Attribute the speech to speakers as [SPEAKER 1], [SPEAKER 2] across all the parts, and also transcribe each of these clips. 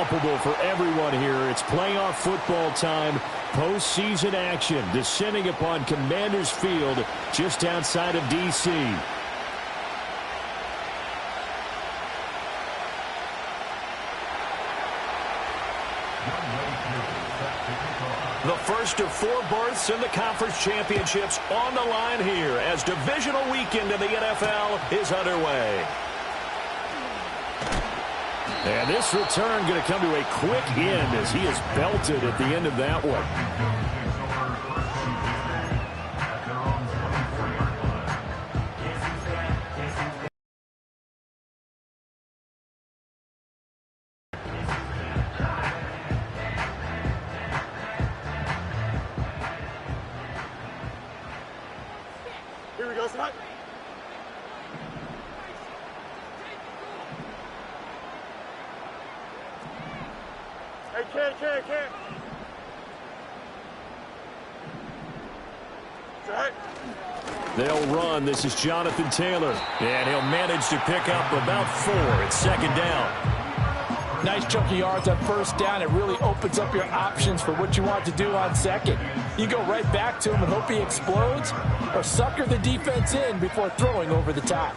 [SPEAKER 1] palpable for everyone here. It's playoff football time, postseason action, descending upon Commanders Field just outside of D.C. The first of 4 berths in the conference championships on the line here as divisional weekend in the NFL is underway. And this return going to come to a quick end as he is belted at the end of that one.
[SPEAKER 2] Here we go, Scott. Hey, Ken. Set.
[SPEAKER 1] They'll run. This is Jonathan Taylor. And he'll manage to pick up about 4. It's second down.
[SPEAKER 3] Nice chunk of yards on first down. It really opens up your options for what you want to do on second. You go right back to him and hope he explodes, or sucker the defense in before throwing over the top.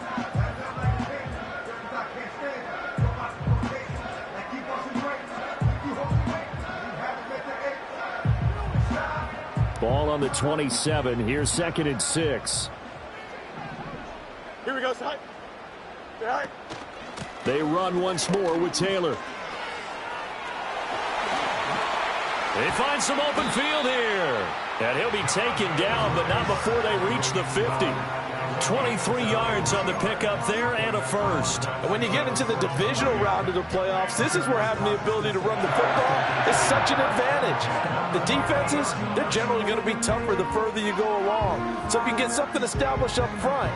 [SPEAKER 1] Ball on the 27. Here's 2nd and 6.
[SPEAKER 2] Here we go, Scott. Right.
[SPEAKER 1] They run once more with Taylor. They find some open field here. And he'll be taken down, but not before they reach the 50. 23 yards on the pickup there and a first.
[SPEAKER 3] And when you get into the divisional round of the playoffs, this is where having the ability to run the football is such an advantage. The defenses, they're generally going to be tougher the further you go along. So if you get something established up front.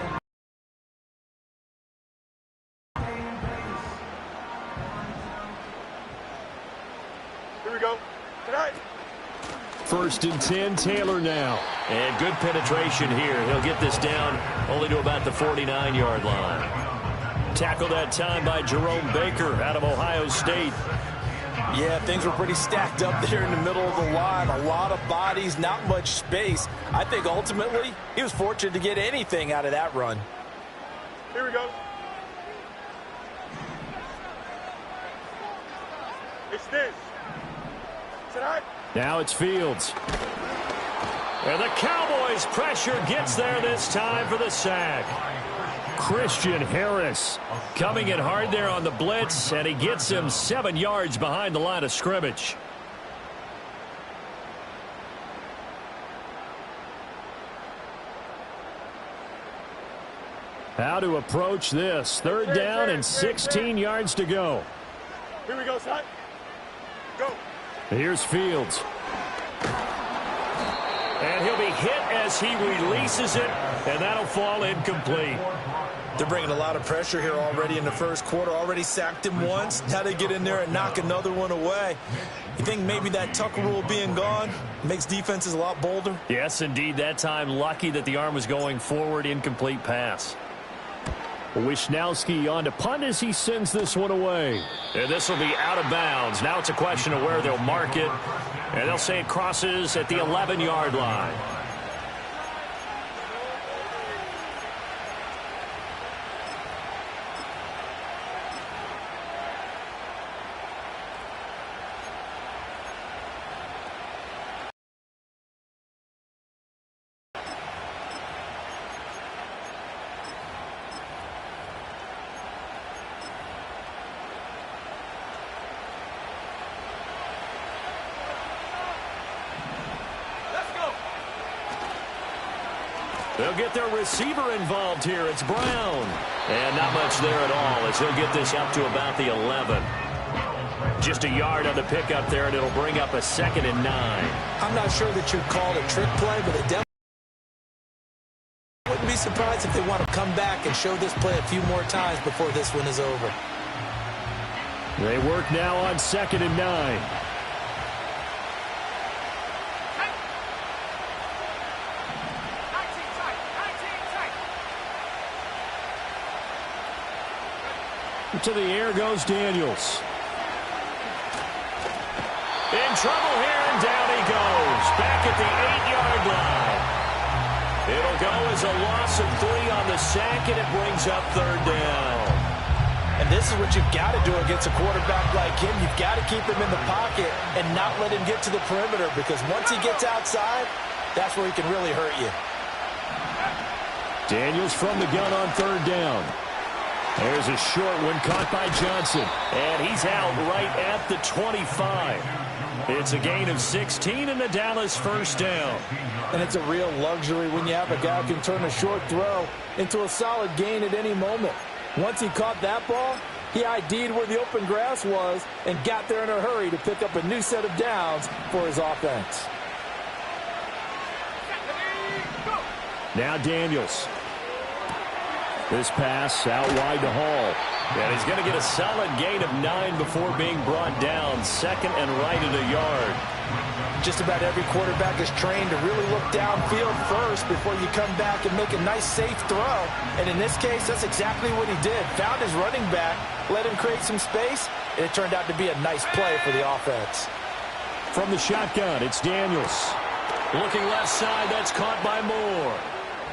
[SPEAKER 2] Here we go. Tonight.
[SPEAKER 1] 1st and 10, Taylor now.
[SPEAKER 4] And good penetration here. He'll get this down only to about the 49-yard line. Tackled that time by Jerome Baker out of Ohio State.
[SPEAKER 3] Yeah, things were pretty stacked up there in the middle of the line. A lot of bodies, not much space. I think ultimately he was fortunate to get anything out of that run.
[SPEAKER 2] Here we go. It's this. Tonight.
[SPEAKER 1] Now it's Fields.
[SPEAKER 4] And the Cowboys' pressure gets there this time for the sack.
[SPEAKER 1] Christian Harris coming in hard there on the blitz, and he gets him 7 yards behind the line of scrimmage. How to approach this. 3rd down and 16 yards to go.
[SPEAKER 2] Here we go, son. Go.
[SPEAKER 1] Here's Fields.
[SPEAKER 4] And he'll be hit as he releases it, and that'll fall incomplete.
[SPEAKER 3] They're bringing a lot of pressure here already in the first quarter. Already sacked him once. Now they get in there and knock another one away. You think maybe that Tucker rule being gone makes defenses a lot bolder?
[SPEAKER 4] Yes, indeed. That time, lucky that the arm was going forward. Incomplete pass.
[SPEAKER 1] Wisnowski on to punt as he sends this one away.
[SPEAKER 4] And this will be out of bounds. Now it's a question of where they'll mark it. And they'll say it crosses at the 11-yard line. They'll get their receiver involved here. It's Brown. And not much there at all as he'll get this up to about the 11. Just a yard on the pickup there, and it'll bring up a 2nd and 9.
[SPEAKER 3] I'm not sure that you'd call it a trick play, but it definitely wouldn't be surprised if they want to come back and show this play a few more times before this one is over.
[SPEAKER 1] They work now on 2nd and 9. To the air goes Daniels. trouble here, and down he goes. Back at the 8-yard line. It'll go as a loss of 3 on the sack, and it brings up 3rd down.
[SPEAKER 3] And this is what you've got to do against a quarterback like him. You've got to keep him in the pocket and not let him get to the perimeter, because once he gets outside, that's where he can really hurt you.
[SPEAKER 1] Daniels from the gun on 3rd down. There's a short one caught by Johnson. And he's out right at the 25. It's a gain of 16 and the Dallas 1st down.
[SPEAKER 3] And it's a real luxury when you have a guy who can turn a short throw into a solid gain at any moment. Once he caught that ball, he ID'd where the open grass was and got there in a hurry to pick up a new set of downs for his offense.
[SPEAKER 1] Now Daniels. This pass out wide to Hall. And he's going to get a solid gain of 9 before being brought down. 2nd and right at a yard.
[SPEAKER 3] Just about every quarterback is trained to really look downfield first before you come back and make a nice, safe throw. And in this case, that's exactly what he did. Found his running back, let him create some space, and it turned out to be a nice play for the offense.
[SPEAKER 1] From the shotgun, it's Daniels. Looking left side, that's caught by Moore.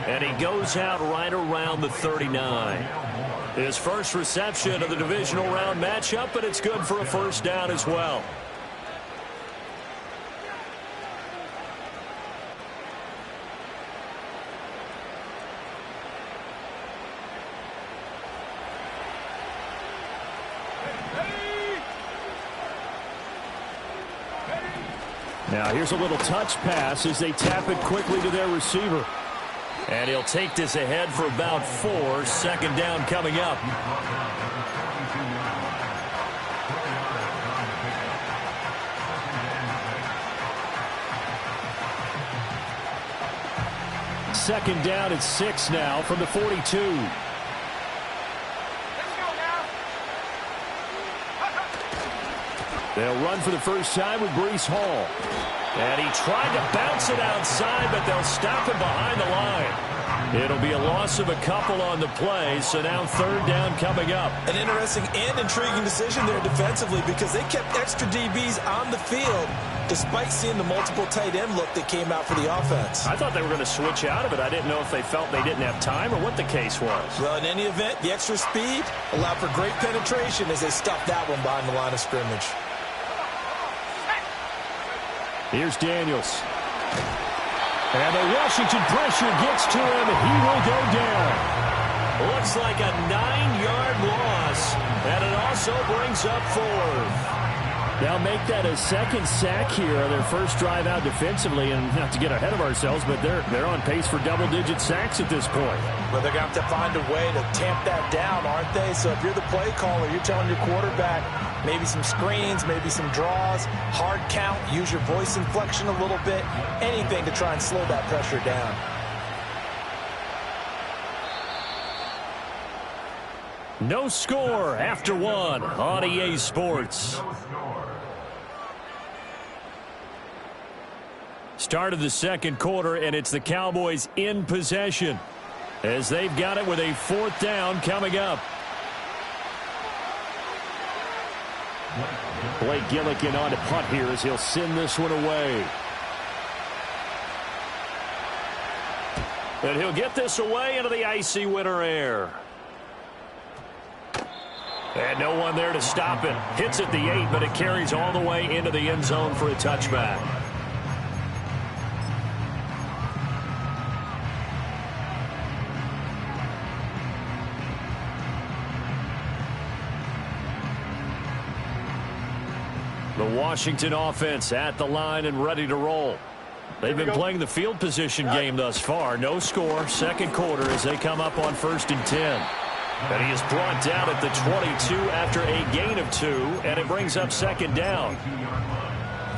[SPEAKER 1] And he goes out right around the 39. His first reception of the divisional round matchup, but it's good for a 1st down as well. Now here's a little touch pass as they tap it quickly to their receiver. And he'll take this ahead for about 4. 2nd down coming up. Second down at 6 now from the 42. They'll run for the first time with Breece Hall. And he tried to bounce it outside, but they'll stop him behind the line. It'll be a loss of a couple on the play, so now 3rd down coming up.
[SPEAKER 3] An interesting and intriguing decision there defensively, because they kept extra DBs on the field despite seeing the multiple tight end look that came out for the offense.
[SPEAKER 1] I thought they were going to switch out of it. I didn't know if they felt they didn't have time or what the case was.
[SPEAKER 3] Well, in any event, the extra speed allowed for great penetration as they stuffed that one behind the line of scrimmage.
[SPEAKER 1] Here's Daniels. And the Washington pressure gets to him, and he will go down. Looks like a 9-yard loss, and it also brings up 4th. Now make that a 2nd sack here on their first drive out defensively, and not to get ahead of ourselves, but they're on pace for double-digit sacks at this point.
[SPEAKER 3] Well, they're going to have to find a way to tamp that down, aren't they? So if you're the play caller, you're telling your quarterback maybe some screens, maybe some draws, hard count, use your voice inflection a little bit, anything to try and slow that pressure down.
[SPEAKER 1] No score after 1 on EA Sports. Start of the 2nd quarter, and it's the Cowboys in possession as they've got it with a 4th down coming up. Blake Gillikin on to punt here as he'll send this one away. And he'll get this away into the icy winter air. And no one there to stop it. Hits at the 8, but it carries all the way into the end zone for a touchback. The Washington offense at the line and ready to roll. They've been playing the field position game thus far. No score, 2nd quarter as they come up on 1st and 10. And he is brought down at the 22 after a gain of 2, and it brings up 2nd down.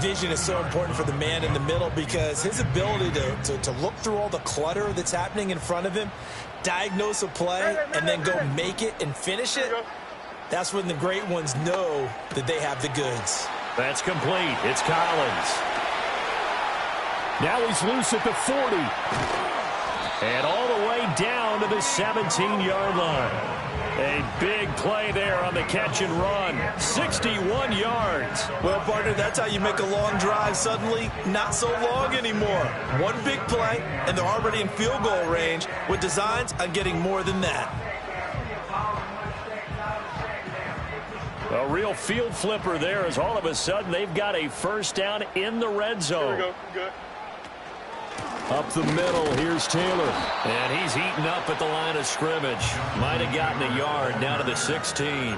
[SPEAKER 3] Vision is so important for the man in the middle, because his ability to look through all the clutter that's happening in front of him, diagnose a play, and then go make it and finish it, that's when the great ones know that they have the goods.
[SPEAKER 1] That's complete. It's Collins. Now he's loose at the 40. And all the way down to the 17-yard line.
[SPEAKER 4] A big play there on the catch and run. 61 yards.
[SPEAKER 3] Well, partner, that's how you make a long drive suddenly not so long anymore. One big play, and they're already in field goal range with designs on getting more than that.
[SPEAKER 4] A real field flipper there as all of a sudden they've got a first down in the red zone.
[SPEAKER 2] Here we go. Good.
[SPEAKER 1] Up the middle, here's Taylor.
[SPEAKER 4] And he's eaten up at the line of scrimmage. Might have gotten a yard down to the 16.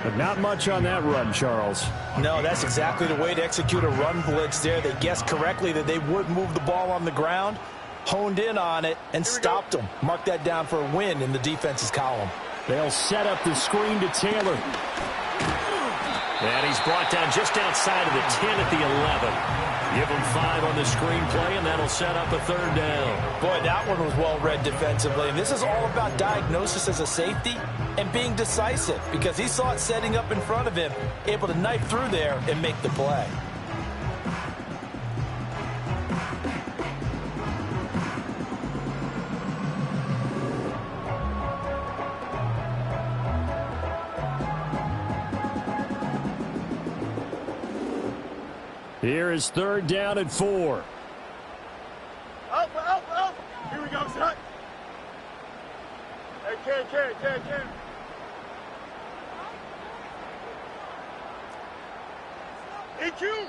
[SPEAKER 1] But not much on that run, Charles.
[SPEAKER 3] No, that's exactly the way to execute a run blitz there. They guessed correctly that they would move the ball on the ground, honed in on it, and stopped them. Mark that down for a win in the defense's column.
[SPEAKER 1] They'll set up the screen to Taylor.
[SPEAKER 4] And he's brought down just outside of the 10 at the 11. Give him 5 on the screen play, and that'll set up a third down.
[SPEAKER 3] Boy, that one was well read defensively. And this is all about diagnosis as a safety and being decisive because he saw it setting up in front of him, able to knife through there and make the play.
[SPEAKER 1] Here is third down and 4.
[SPEAKER 2] Out. Here we go, son. Hey, Ken. EQ.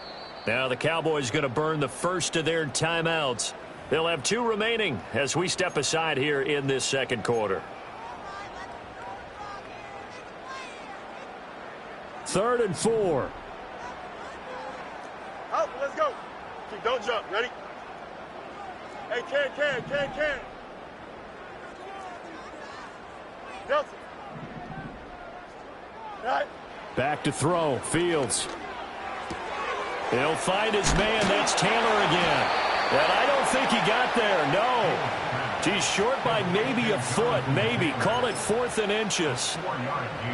[SPEAKER 4] Now the Cowboys going to burn the first of their timeouts. They'll have 2 remaining as we step aside here in this second quarter.
[SPEAKER 1] Third and 4.
[SPEAKER 2] Out, let's go. Don't jump. Ready? Hey, Ken. Nelson. Right.
[SPEAKER 1] Back to throw. Fields.
[SPEAKER 4] He'll find his man. That's Taylor again. And I don't think he got there. No. He's short by maybe a foot. Maybe. Call it 4th and inches.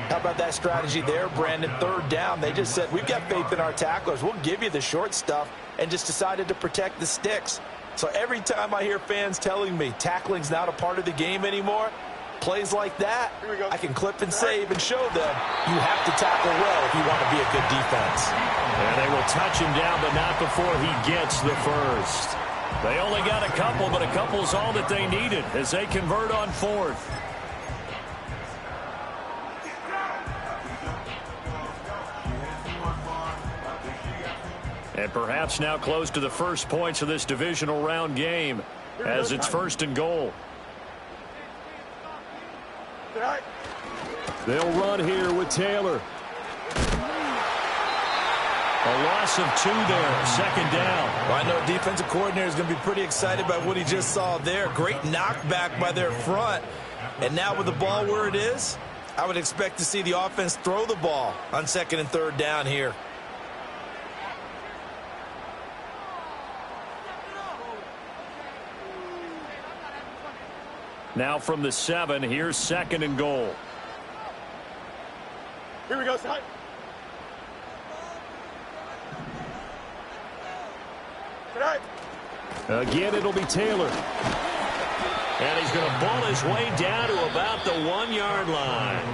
[SPEAKER 3] How about that strategy there, Brandon? Third down. They just said, we've got faith in our tacklers. We'll give you the short stuff, and just decided to protect the sticks. So every time I hear fans telling me tackling's not a part of the game anymore, plays like that, I can clip and save and show them you have to tackle well if you want to be a good defense.
[SPEAKER 4] And they will touch him down, but not before he gets the first. They only got a couple, but a couple's all that they needed as they convert on 4th. And perhaps now close to the first points of this divisional round game as it's 1st and goal.
[SPEAKER 1] They'll run here with Taylor.
[SPEAKER 4] A loss of 2 there, 2nd down.
[SPEAKER 3] Well, I know defensive coordinator is going to be pretty excited about what he just saw there. Great knockback by their front. And now with the ball where it is, I would expect to see the offense throw the ball on 2nd and 3rd down here.
[SPEAKER 4] Now from the 7, here's 2nd and goal.
[SPEAKER 2] Here we go, son.
[SPEAKER 1] Again, it'll be Taylor.
[SPEAKER 4] And he's going to ball his way down to about the 1-yard line.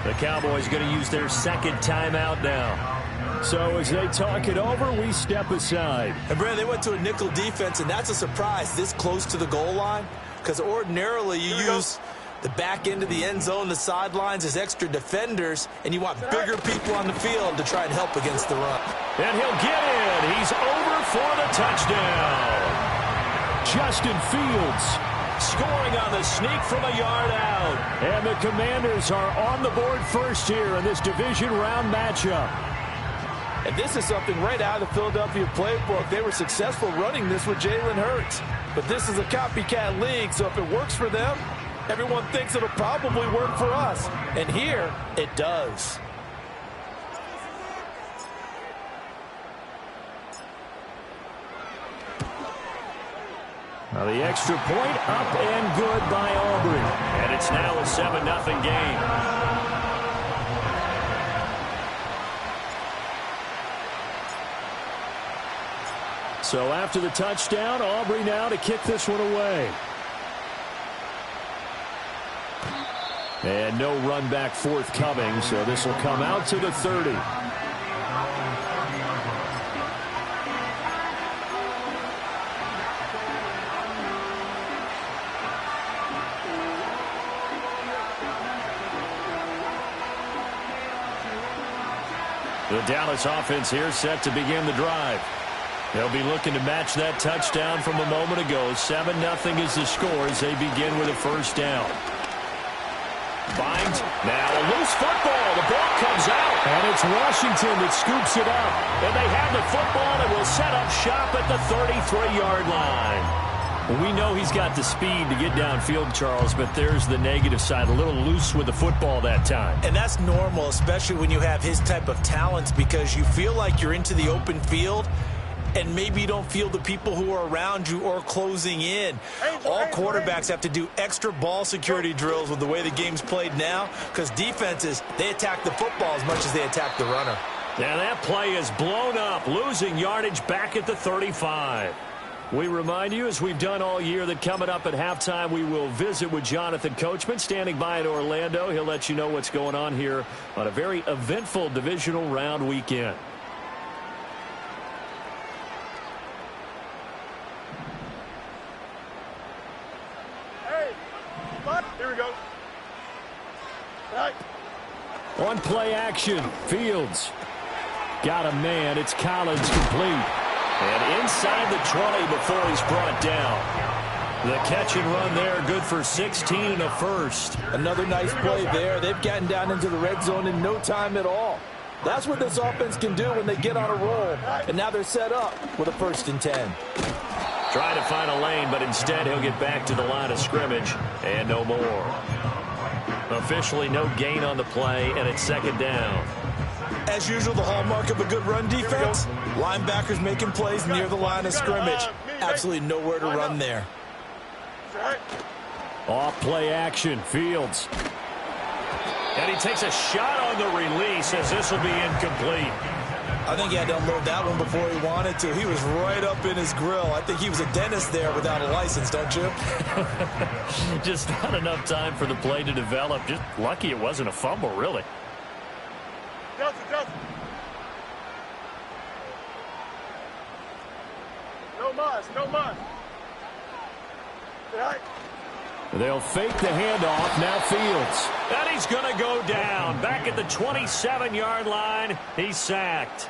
[SPEAKER 4] The Cowboys going to use their 2nd timeout now.
[SPEAKER 1] So as they talk it over, we step aside.
[SPEAKER 3] And Brad, they went to a nickel defense, and that's a surprise this close to the goal line, because ordinarily you use the back end of the end zone, the sidelines as extra defenders, and you want bigger people on the field to try and help against the run.
[SPEAKER 4] And he'll get in. He's over for the touchdown.
[SPEAKER 1] Justin Fields
[SPEAKER 4] scoring on the sneak from a yard out.
[SPEAKER 1] And the Commanders are on the board first here in this division round matchup.
[SPEAKER 3] And this is something right out of the Philadelphia playbook. They were successful running this with Jalen Hurts. But this is a copycat league, so if it works for them, everyone thinks it'll probably work for us. And here, it does.
[SPEAKER 1] Now the extra point up and good by Aubrey.
[SPEAKER 4] And it's now a 7-0 game.
[SPEAKER 1] So after the touchdown, Aubrey now to kick this one away. And no run back forthcoming, so this will come out to the 30. The Dallas offense here set to begin the drive. They'll be looking to match that touchdown from a moment ago. 7-0 is the score as they begin with a first down. Bind. Now a loose football. The ball comes out. And it's Washington that scoops it up. And they have the football and will set up shop at the 33-yard line. Well, we know he's got the speed to get downfield, Charles, but there's the negative side. A little loose with the football that time.
[SPEAKER 3] And that's normal, especially when you have his type of talents, because you feel like you're into the open field and maybe you don't feel the people who are around you or closing in. All quarterbacks have to do extra ball security drills with the way the game's played now, because defenses, they attack the football as much as they attack the runner.
[SPEAKER 1] Now that play is blown up, losing yardage back at the 35. We remind you, as we've done all year, that coming up at halftime, we will visit with Jonathan Coachman, standing by in Orlando. He'll let you know what's going on here on a very eventful divisional round weekend.
[SPEAKER 2] Hey, here we go. Right.
[SPEAKER 1] One play action. Fields got a man. It's Collins complete. And inside the 20 before he's brought down. The catch and run there, good for 16 and a first.
[SPEAKER 3] Another nice play there. They've gotten down into the red zone in no time at all. That's what this offense can do when they get on a roll. And now they're set up with a 1st and 10.
[SPEAKER 1] Trying to find a lane, but instead he'll get back to the line of scrimmage and no more. Officially no gain on the play, and it's 2nd down.
[SPEAKER 3] As usual, the hallmark of a good run defense, linebackers making plays near the line of scrimmage. Absolutely nowhere to run there.
[SPEAKER 1] Off play action, Fields. And he takes a shot on the release as this will be incomplete.
[SPEAKER 3] I think he had to unload that one before he wanted to. He was right up in his grill. I think he was a dentist there without a license, don't you?
[SPEAKER 1] Just not enough time for the play to develop. Just lucky it wasn't a fumble, really.
[SPEAKER 2] Justin. No muss. Right.
[SPEAKER 1] They'll fake the handoff. Now Fields. And he's going to go down. Back at the 27-yard line. He's sacked.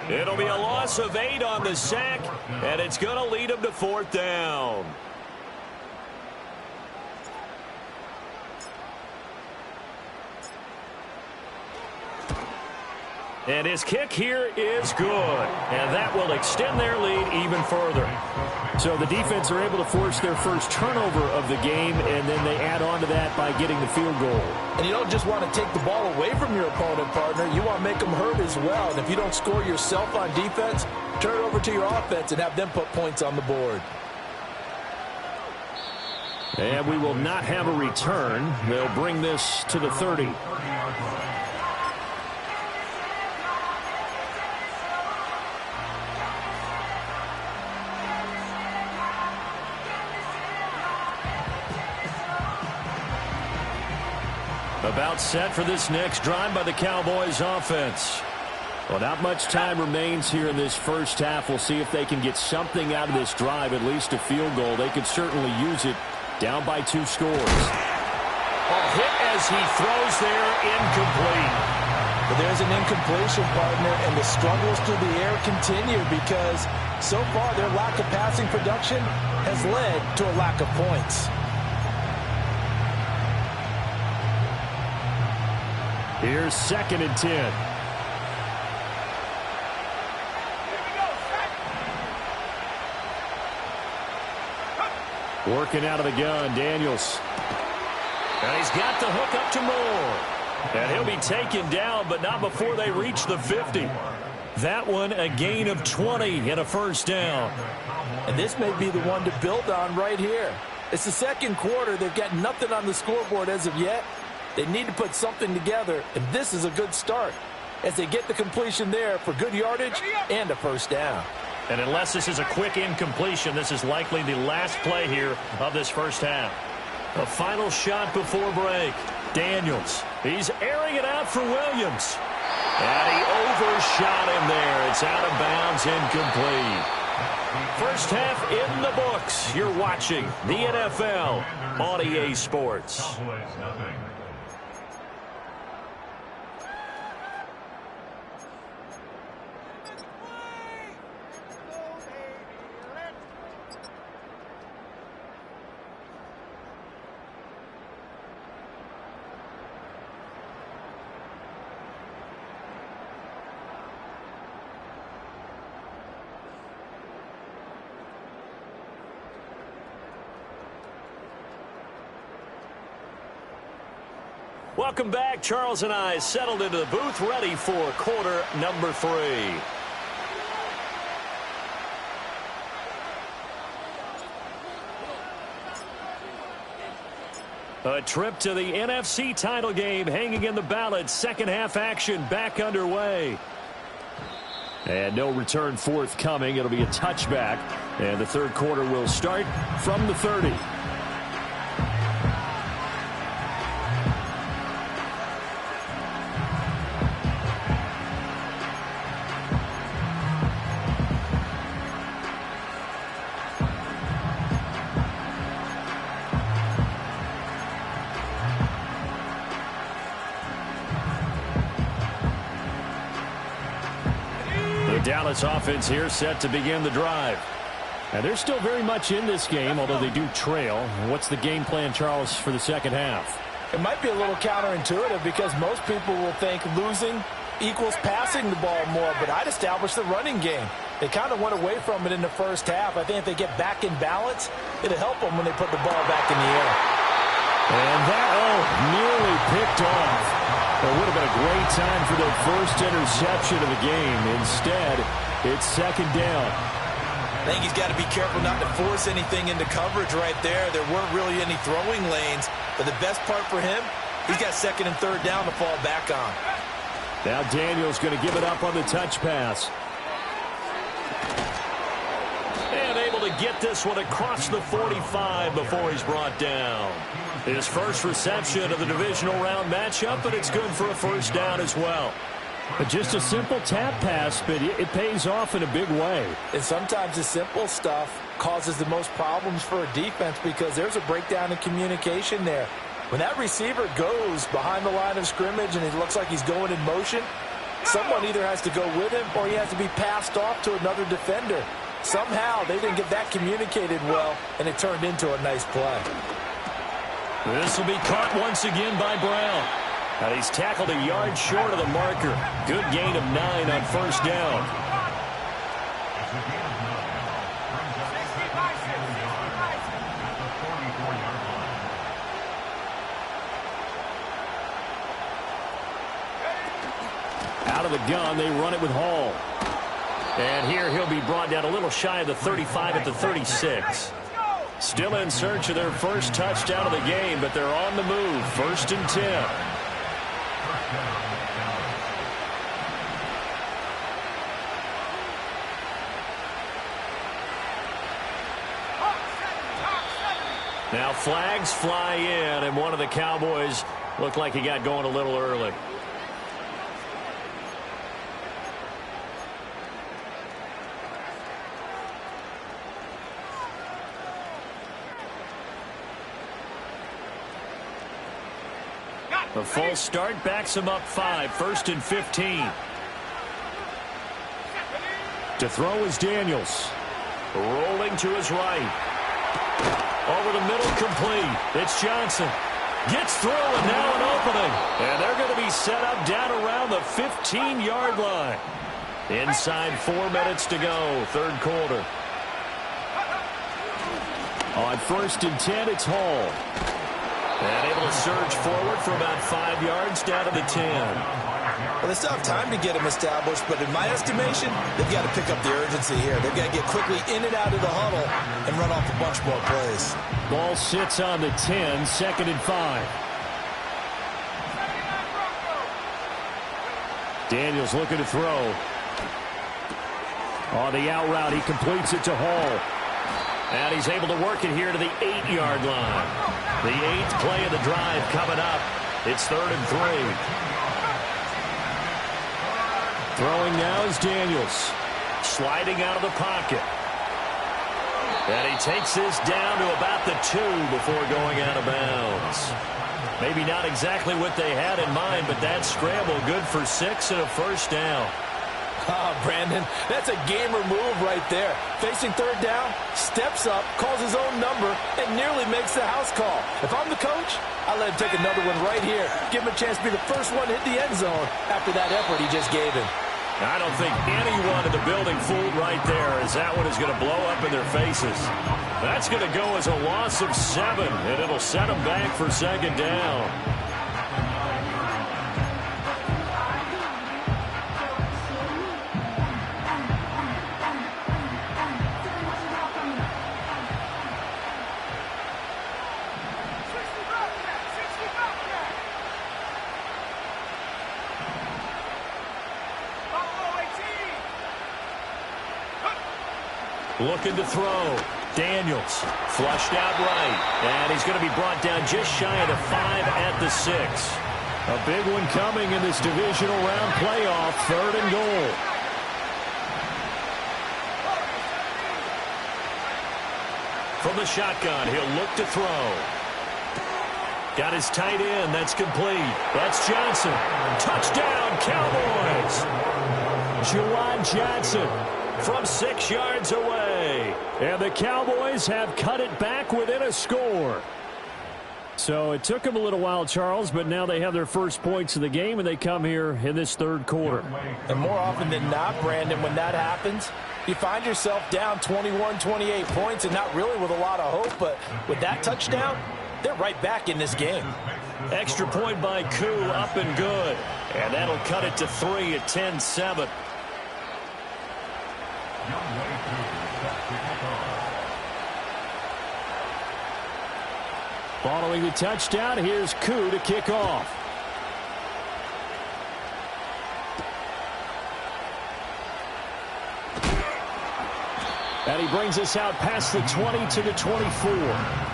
[SPEAKER 1] It'll be a loss of 8 on the sack, and it's going to lead him to 4th down. And his kick here is good. And that will extend their lead even further. So the defense are able to force their first turnover of the game, and then they add on to that by getting the field goal.
[SPEAKER 3] And you don't just want to take the ball away from your opponent, partner. You want to make them hurt as well. And if you don't score yourself on defense, turn it over to your offense and have them put points on the board.
[SPEAKER 1] And we will not have a return. They'll bring this to the 30. About set for this next drive by the Cowboys offense. Well, not much time remains here in this first half. We'll see if they can get something out of this drive, at least a field goal. They could certainly use it. Down by 2 scores. A hit as he throws there, incomplete.
[SPEAKER 3] But there's an incompletion, partner, and the struggles through the air continue because so far their lack of passing production has led to a lack of points.
[SPEAKER 1] Here's 2nd and 10. Working out of the gun, Daniels. And he's got the hook up to Moore. And he'll be taken down, but not before they reach the 50. That one a gain of 20 and a 1st down.
[SPEAKER 3] And this may be the one to build on right here. It's the 2nd quarter. They've got nothing on the scoreboard as of yet. They need to put something together, and this is a good start as they get the completion there for good yardage and a 1st down.
[SPEAKER 1] And unless this is a quick incompletion, this is likely the last play here of this first half. A final shot before break. Daniels. He's airing it out for Williams. And he overshot him there. It's out of bounds, incomplete. First half in the books. You're watching the NFL on EA Sports. Welcome back. Charles and I settled into the booth, ready for quarter number 3. A trip to the NFC title game hanging in the balance. Second half action back underway. And no return forthcoming. It'll be a touchback. And the third quarter will start from the 30. Dallas offense here set to begin the drive. And they're still very much in this game, although they do trail. What's the game plan, Charles, for the second half?
[SPEAKER 3] It might be a little counterintuitive because most people will think losing equals passing the ball more, but I'd establish the running game. They kind of went away from it in the first half. I think if they get back in balance, it'll help them when they put the ball back in the air.
[SPEAKER 1] And that, nearly picked off. It would have been a great time for their first interception of the game. Instead, it's second down.
[SPEAKER 3] I think he's got to be careful not to force anything into coverage right there. There weren't really any throwing lanes. But the best part for him, he's got second and third down to fall back on.
[SPEAKER 1] Now Daniels going to give it up on the touch pass. And able to get this one across the 45 before he's brought down. His first reception of the divisional round matchup, but it's good for a first down as well. But just a simple tap pass, but it pays off in a big way.
[SPEAKER 3] And sometimes the simple stuff causes the most problems for a defense because there's a breakdown in communication there. When that receiver goes behind the line of scrimmage and it looks like he's going in motion, someone either has to go with him or he has to be passed off to another defender. Somehow they didn't get that communicated well, and it turned into a nice play.
[SPEAKER 1] This will be caught once again by Brown. And he's tackled a yard short of the marker. Good gain of 9 on first down. Out of the gun, they run it with Hall. And here he'll be brought down a little shy of the 35 at the 36. Still in search of their first touchdown of the game, but they're on the move. First and 10. Now flags fly in, and one of the Cowboys looked like he got going a little early. A false start backs him up 5. First and 15. To throw is Daniels. Rolling to his right. Over the middle, complete. It's Johnson. Gets through, and now an opening. And they're going to be set up down around the 15-yard line. Inside 4 minutes to go, third quarter. On first and 10, it's Hall. And able to surge forward for about 5 yards down to the 10.
[SPEAKER 3] Well, they still have time to get him established, but in my estimation, they've got to pick up the urgency here. They've got to get quickly in and out of the huddle and run off a bunch more plays.
[SPEAKER 1] Ball sits on the 10, second and 5. Daniels looking to throw. On the out route, he completes it to Hall. And he's able to work it here to the 8-yard line. The 8th play of the drive coming up.
[SPEAKER 4] It's 3rd and 3. Throwing now is Daniels. Sliding out of the pocket. And he takes this down to about the 2 before going out of bounds. Maybe not exactly what they had in mind, but that scramble good for 6 and a first down.
[SPEAKER 3] Brandon, that's a gamer move right there. Facing 3rd down, steps up, calls his own number, and nearly makes the house call. If I'm the coach, I let him take another one right here. Give him a chance to be the first one to hit the end zone after that effort he just gave him.
[SPEAKER 4] I don't think anyone in the building fooled right there, as that one is going to blow up in their faces. That's going to go as a loss of 7, and it'll set them back for 2nd down. Looking to throw. Daniels flushed out right. And he's going to be brought down just shy of the 5 at the 6. A big one coming in this divisional round playoff. 3rd and goal. From the shotgun, he'll look to throw. Got his tight end. That's complete. That's Johnson. Touchdown, Cowboys. Juwan Johnson from 6 yards away. And the Cowboys have cut it back within a score. So it took them a little while, Charles, but now they have their first points of the game, and they come here in this 3rd quarter.
[SPEAKER 3] And more often than not, Brandon, when that happens, you find yourself down 21, 28 points, and not really with a lot of hope, but with that touchdown, they're right back in this game.
[SPEAKER 4] Extra point by Koo, up and good. And that'll cut it to 3 at 10-7. Following the touchdown, here's Koo to kick off. And he brings us out past the 20 to the 24.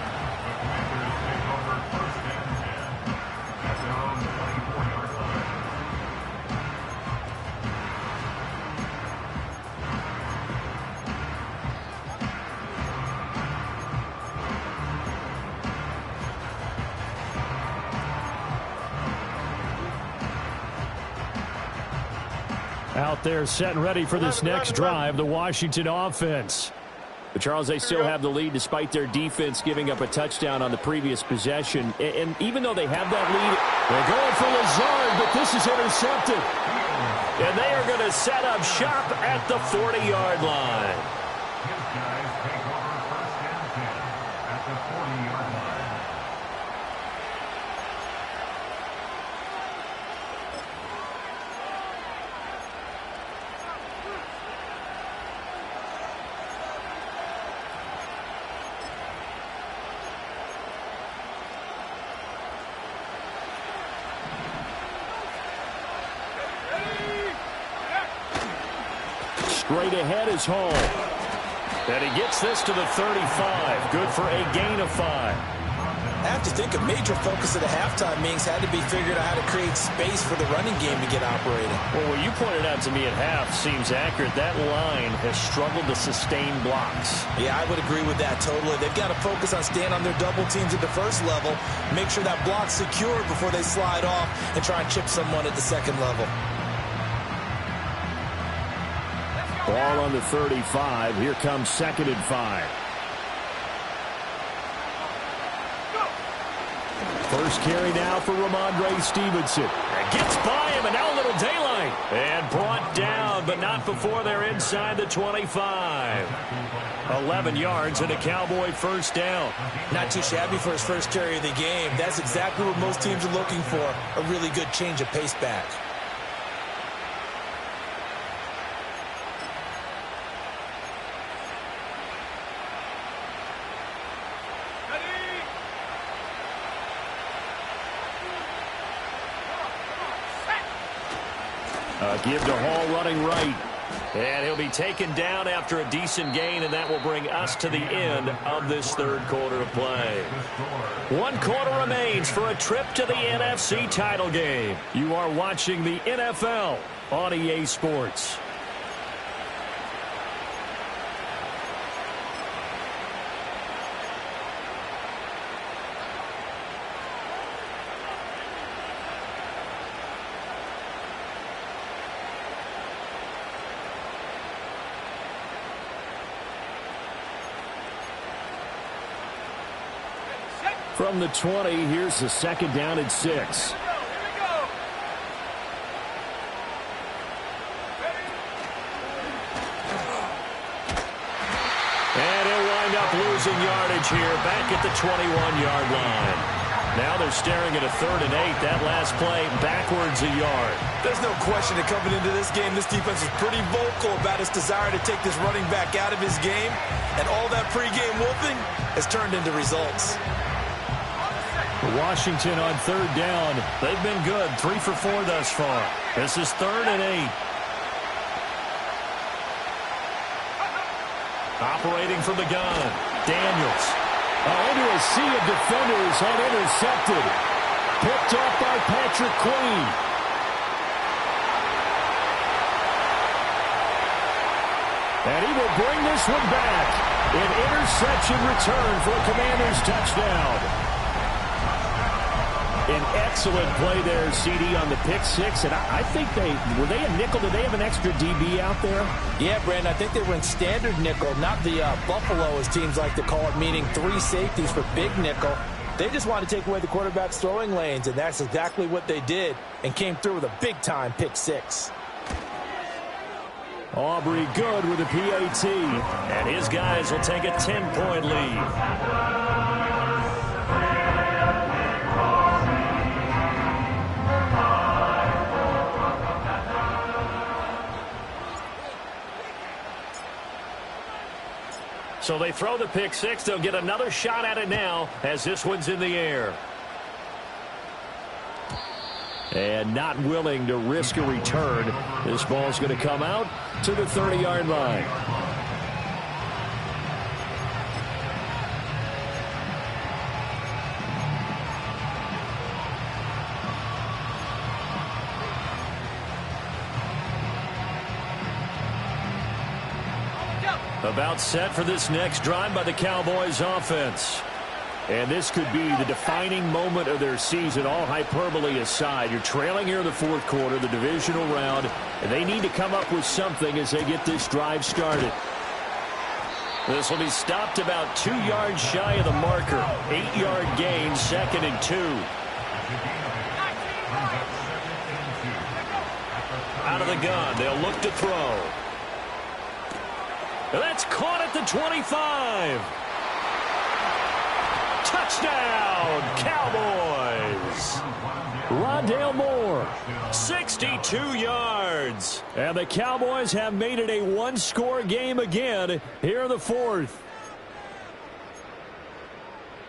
[SPEAKER 4] Out there set and ready for this next drive, the Washington offense. But Charles, they still have the lead despite their defense giving up a touchdown on the previous possession. And even though they have that lead, they're going for Lazard, but this is intercepted. And they are going to set up shop at the 40-yard line. Straight ahead is Hall. And he gets this to the 35. Good for a gain of 5.
[SPEAKER 3] I have to think a major focus of the halftime meetings had to be figured out how to create space for the running game to get operating.
[SPEAKER 4] Well, what you pointed out to me at half seems accurate. That line has struggled to sustain blocks.
[SPEAKER 3] Yeah, I would agree with that totally. They've got to focus on staying on their double teams at the first level, make sure that block's secure before they slide off and try and chip someone at the second level.
[SPEAKER 4] Ball on the 35. Here comes 2nd and 5. First carry now for Ramondre Stevenson. Gets by him, and now a little daylight. And brought down, but not before they're inside the 25. 11 yards and a Cowboy first down.
[SPEAKER 3] Not too shabby for his first carry of the game. That's exactly what most teams are looking for, a really good change of pace back.
[SPEAKER 4] Give to Hall running right. And he'll be taken down after a decent gain, and that will bring us to the end of this third quarter of play. 1 quarter remains for a trip to the NFC title game. You are watching the NFL on EA Sports. From the 20, here's the second down and 6. And he'll wind up losing yardage here back at the 21-yard line. Now they're staring at a 3rd and 8. That last play backwards a yard.
[SPEAKER 3] There's no question that coming into this game, this defense is pretty vocal about its desire to take this running back out of his game. And all that pregame wolfing has turned into results.
[SPEAKER 4] Washington on 3rd down. They've been good. 3 for 4 thus far. This is 3rd and 8. Operating from the gun. Daniels.
[SPEAKER 1] Into a sea of defenders and intercepted. Picked off by Patrick Queen. And he will bring this one back. An interception return for a Commanders touchdown. An excellent play there, CD, on the pick 6. And I think were they a nickel? Did they have an extra DB out there?
[SPEAKER 3] Yeah, Brandon, I think they were in standard nickel, not the Buffalo, as teams like to call it, meaning 3 safeties for big nickel. They just wanted to take away the quarterback's throwing lanes, and that's exactly what they did, and came through with a big-time pick 6.
[SPEAKER 4] Aubrey good with a PAT, and his guys will take a 10-point lead. So they throw the pick 6. They'll get another shot at it now as this one's in the air. And not willing to risk a return. This ball's going to come out to the 30-yard line. About set for this next drive by the Cowboys offense. And this could be the defining moment of their season, all hyperbole aside. You're trailing here in the 4th quarter, the divisional round, and they need to come up with something as they get this drive started. This will be stopped about 2 yards shy of the marker. 8-yard gain, 2nd and 2. Out of the gun, they'll look to throw. That's caught at the 25. Touchdown, Cowboys. Rondale Moore, 62 yards. And the Cowboys have made it a 1-score game again here in the 4th.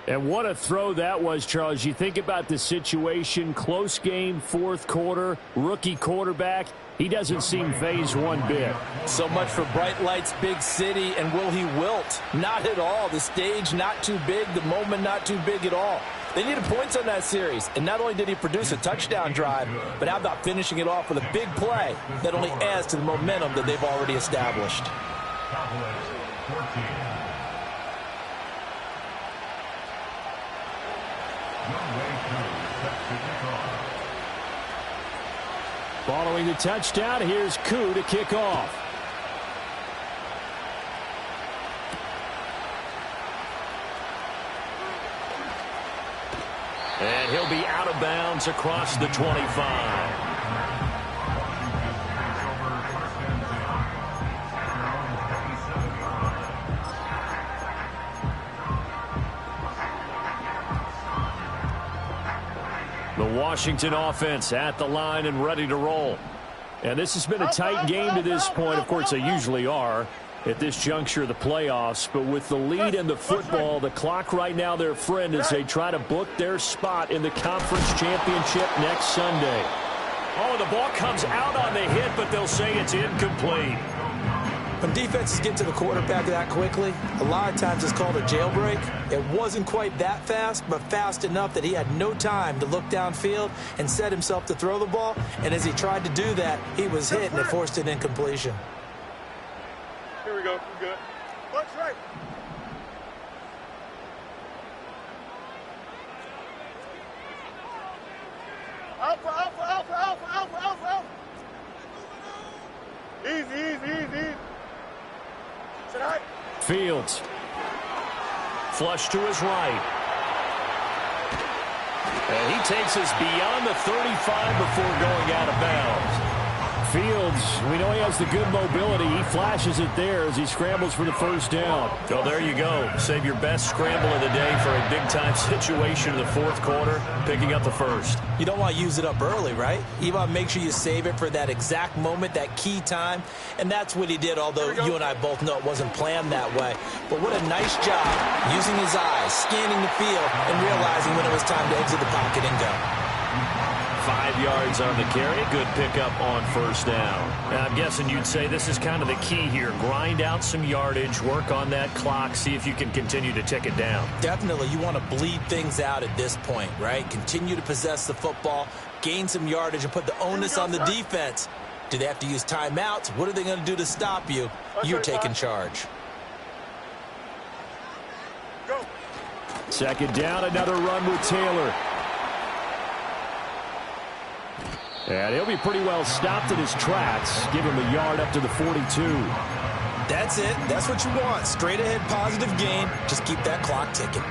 [SPEAKER 4] And what a throw that was, Charles. You think about the situation, close game, 4th quarter, rookie quarterback. He doesn't seem phased one bit.
[SPEAKER 3] So much for bright lights, big city, and will he wilt? Not at all. The stage not too big, the moment not too big at all. They needed points on that series, and not only did he produce a touchdown drive, but how about finishing it off with a big play that only adds to the momentum that they've already established.
[SPEAKER 4] Following the touchdown, here's Koo to kick off. And he'll be out of bounds across the 25. The Washington offense at the line and ready to roll. And this has been a tight game to this point. Of course, they usually are at this juncture of the playoffs. But with the lead in the football, the clock right now their friend as they try to book their spot in the conference championship next Sunday. Oh, the ball comes out on the hit, but they'll say it's incomplete.
[SPEAKER 3] When defenses get to the quarterback that quickly, a lot of times it's called a jailbreak. It wasn't quite that fast, but fast enough that he had no time to look downfield and set himself to throw the ball. And as he tried to do that, he was hit and it forced an incompletion.
[SPEAKER 2] Here we go. We're good. Watch right. Alpha, alpha, alpha, alpha, alpha, alpha, alpha. Easy, easy, easy, easy. Tonight.
[SPEAKER 1] Fields. Flush to his right. And he takes us beyond the 35 before going out of bounds. Fields, we know he has the good mobility. He flashes it there as he scrambles for the first down. So there you go. Save your best scramble of the day for a big-time situation in the fourth quarter, picking up the first.
[SPEAKER 3] You don't want to use it up early, right? You want to make sure you save it for that exact moment, that key time. And that's what he did, although you and I both know it wasn't planned that way. But what a nice job using his eyes, scanning the field, and realizing when it was time to exit the pocket and go.
[SPEAKER 1] 5 yards on the carry. Good pickup on first down. And I'm guessing you'd say this is kind of the key here. Grind out some yardage, work on that clock, see if you can continue to tick it down.
[SPEAKER 3] Definitely. You want to bleed things out at this point, right? Continue to possess the football, gain some yardage, and put the onus on the defense. Do they have to use timeouts? What are they going to do to stop you? You're taking charge.
[SPEAKER 2] Go.
[SPEAKER 1] Second down, another run with Taylor. And he'll be pretty well stopped in his tracks. Give him a yard up to the 42.
[SPEAKER 3] That's it. That's what you want. Straight ahead positive gain. Just keep that clock ticking.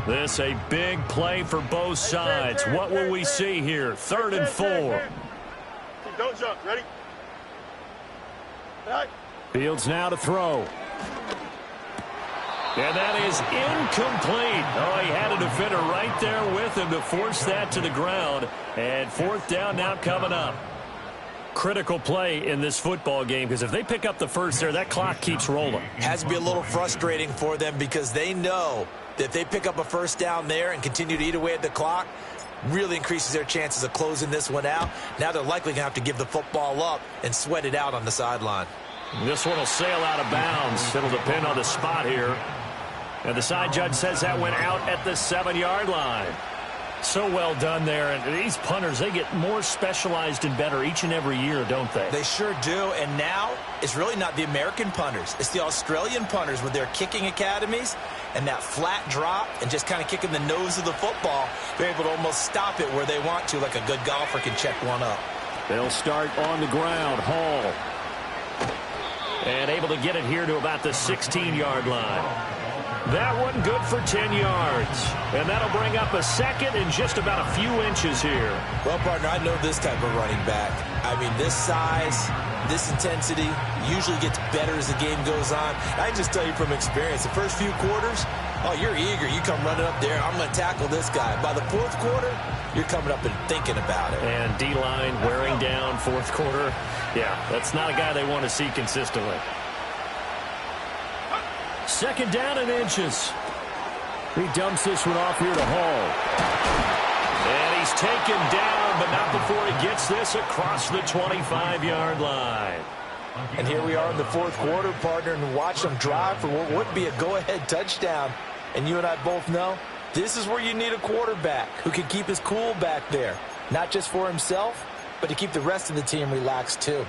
[SPEAKER 1] This a big play for both sides. What will we see here? 3rd and 4.
[SPEAKER 2] Don't jump. Ready? Right.
[SPEAKER 1] Fields now to throw. And that is incomplete. Oh, he had a defender right there with him to force that to the ground. And 4th down now coming up. Critical play in this football game, because if they pick up the first there, that clock keeps rolling.
[SPEAKER 3] Has to be a little frustrating for them because they know that if they pick up a first down there and continue to eat away at the clock, really increases their chances of closing this one out. Now they're likely going to have to give the football up and sweat it out on the sideline.
[SPEAKER 1] This one will sail out of bounds. It'll depend on the spot here. And the side judge says that went out at the 7-yard line. So well done there. And these punters, they get more specialized and better each and every year, don't they?
[SPEAKER 3] They sure do. And now it's really not the American punters. It's the Australian punters with their kicking academies and that flat drop and just kind of kicking the nose of the football. They're able to almost stop it where they want to, like a good golfer can check one up.
[SPEAKER 1] They'll start on the ground. Hall. And able to get it here to about the 16-yard line. That one good for 10 yards. And that'll bring up a second in just about a few inches here.
[SPEAKER 3] Well, partner, I know this type of running back. I mean, this size, this intensity usually gets better as the game goes on. I can just tell you from experience, the first few quarters, oh, you're eager. You come running up there, I'm going to tackle this guy. By the 4th quarter, you're coming up and thinking about it.
[SPEAKER 1] And D-line wearing down 4th quarter. Yeah, that's not a guy they want to see consistently. 2nd down and inches. He dumps this one off here to Hall. And he's taken down, but not before he gets this across the 25-yard line.
[SPEAKER 3] And here we are in the 4th quarter, partner, and watch them drive for what would be a go-ahead touchdown. And you and I both know this is where you need a quarterback who can keep his cool back there. Not just for himself, but to keep the rest of the team relaxed too.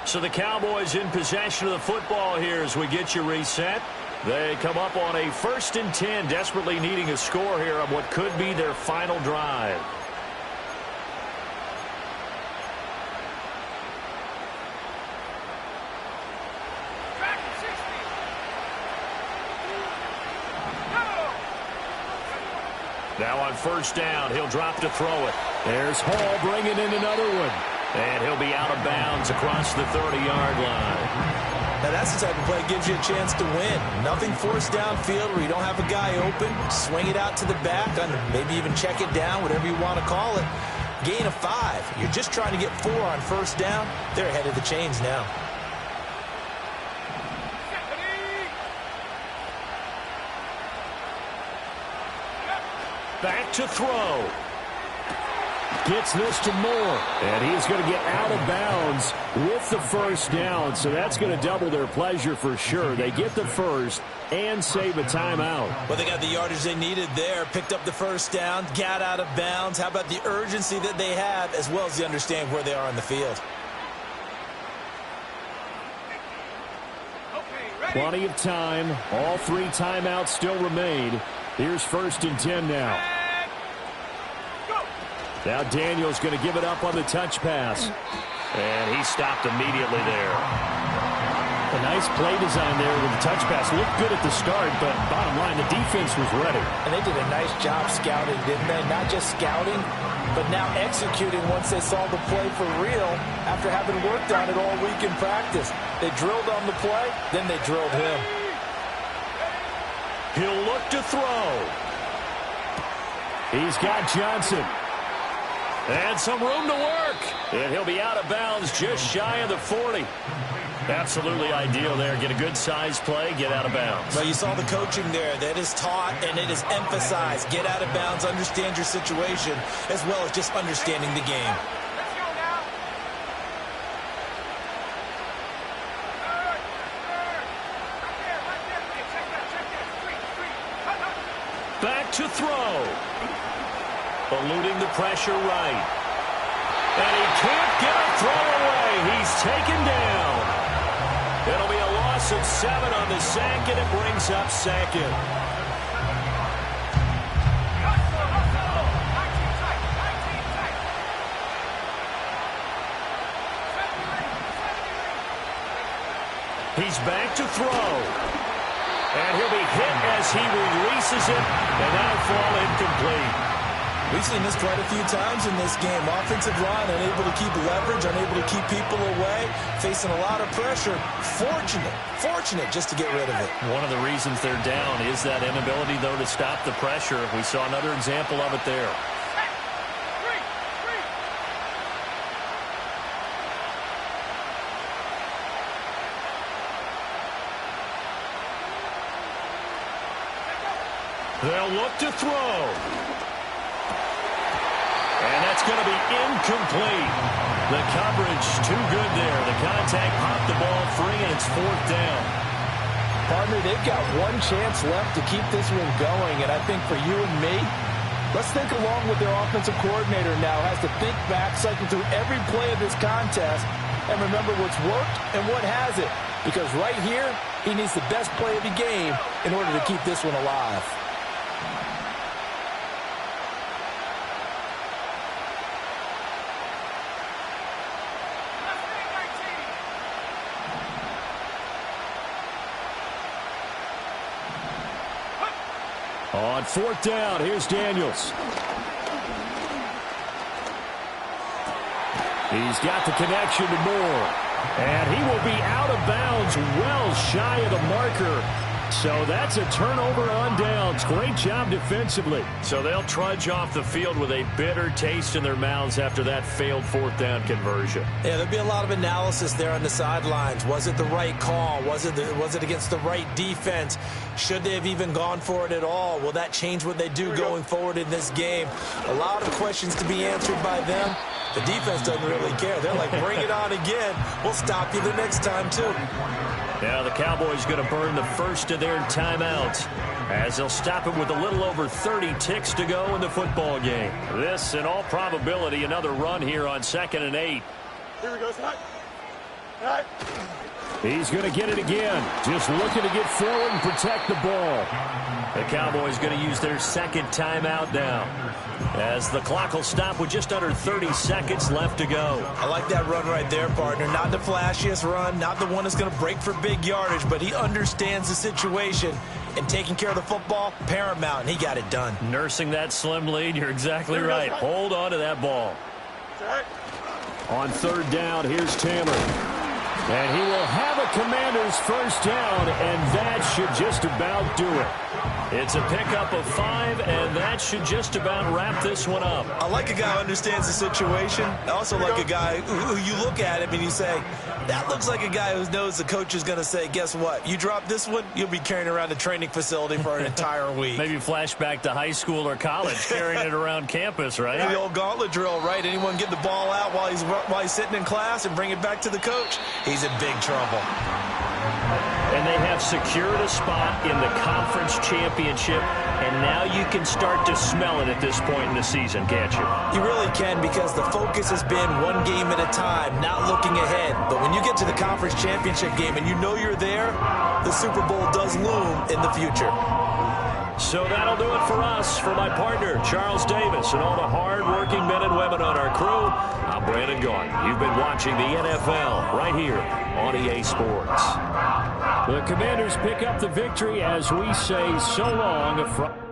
[SPEAKER 1] So the Cowboys in possession of the football here as we get you reset. They come up on a 1st and 10, desperately needing a score here on what could be their final drive. Now on 1st down, he'll drop to throw it. There's Hall bringing in another one. And he'll be out of bounds across the 30-yard line.
[SPEAKER 3] Now, that's the type of play that gives you a chance to win. Nothing forced downfield where you don't have a guy open. Swing it out to the back, maybe even check it down, whatever you want to call it. Gain of 5. You're just trying to get 4 on first down. They're ahead of the chains now.
[SPEAKER 1] Back to throw. Gets this to Moore. And he's going to get out of bounds with the first down. So that's going to double their pleasure for sure. They get the first and save a timeout.
[SPEAKER 3] Well, they got the yardage they needed there. Picked up the first down. Got out of bounds. How about the urgency that they have as well as the understand where they are on the field?
[SPEAKER 1] Plenty of time. All 3 timeouts still remain. Here's 1st and 10 now. Now Daniels going to give it up on the touch pass. And he stopped immediately there. A nice play design there with the touch pass. Looked good at the start, but bottom line, the defense was ready.
[SPEAKER 3] And they did a nice job scouting, didn't they? Not just scouting, but now executing once they saw the play for real after having worked on it all week in practice. They drilled on the play, then they drilled him.
[SPEAKER 1] He'll look to throw. He's got Johnson. And some room to work. And he'll be out of bounds just shy of the 40. Absolutely ideal there. Get a good size play, get out of bounds.
[SPEAKER 3] Well, you saw the coaching there. That is taught and it is emphasized. Get out of bounds, understand your situation, as well as just understanding the game.
[SPEAKER 1] Back to throw. Eluding the pressure right. And he can't get a throw away. He's taken down. It'll be a loss of 7 on the sack, and it brings up 2nd. He's back to throw. And he'll be hit as he releases it, and that'll fall incomplete.
[SPEAKER 3] We've seen this quite a few times in this game. Offensive line unable to keep leverage, unable to keep people away, facing a lot of pressure. Fortunate just to get rid of it.
[SPEAKER 1] One of the reasons they're down is that inability, though, to stop the pressure. We saw another example of it there. They'll look to throw. And that's going to be incomplete. The coverage too good there. The contact popped the ball free, and it's 4th down.
[SPEAKER 3] Partner, they've got one chance left to keep this one going, and I think for you and me, let's think along with their offensive coordinator now. Has to think back, cycle through every play of this contest, and remember what's worked and what hasn't. Because right here, he needs the best play of the game in order to keep this one alive.
[SPEAKER 1] On 4th down, here's Daniels. He's got the connection to Moore. And he will be out of bounds well shy of the marker. So that's a turnover on downs. Great job defensively. So they'll trudge off the field with a bitter taste in their mouths after that failed 4th down conversion.
[SPEAKER 3] Yeah, there'll be a lot of analysis there on the sidelines. Was it the right call? Was it against the right defense? Should they have even gone for it at all? Will that change what they do going forward in this game? A lot of questions to be answered by them. The defense doesn't really care. They're like, bring it on again. We'll stop you the next time, too.
[SPEAKER 1] Now the Cowboys going to burn the first of their timeouts as they'll stop it with a little over 30 ticks to go in the football game. This, in all probability, another run here on 2nd and 8.
[SPEAKER 2] Here we go, Scott. All right.
[SPEAKER 1] He's going to get it again. Just looking to get forward and protect the ball. The Cowboys going to use their 2nd timeout now, as the clock will stop with just under 30 seconds left to go.
[SPEAKER 3] I like that run right there, partner. Not the flashiest run, not the one that's going to break for big yardage, but he understands the situation, and taking care of the football, paramount, and he got it done.
[SPEAKER 1] Nursing that slim lead, you're exactly right. Hold on to that ball. On 3rd down, here's Taylor. And he will have a Commanders first down, and that should just about do it. It's a pickup of 5, and that should just about wrap this one up.
[SPEAKER 3] I like a guy who understands the situation. I also like a guy who you look at him and you say, that looks like a guy who knows the coach is going to say, guess what? You drop this one, you'll be carrying around the training facility for an entire week.
[SPEAKER 1] Maybe flashback to high school or college, carrying it around campus, right?
[SPEAKER 3] The old gauntlet drill, right? Anyone get the ball out while he's sitting in class and bring it back to the coach? He's in big trouble.
[SPEAKER 1] And they have secured a spot in the conference championship, and now you can start to smell it at this point in the season, can't you?
[SPEAKER 3] You really can, because the focus has been one game at a time, not looking ahead. But when you get to the conference championship game and you know you're there, the Super Bowl does loom in the future.
[SPEAKER 1] So that'll do it for us. For my partner, Charles Davis, and all the hard-working men and women on our crew, I'm Brandon Gaudin. You've been watching the NFL right here on EA Sports. The Commanders pick up the victory as we say so long from...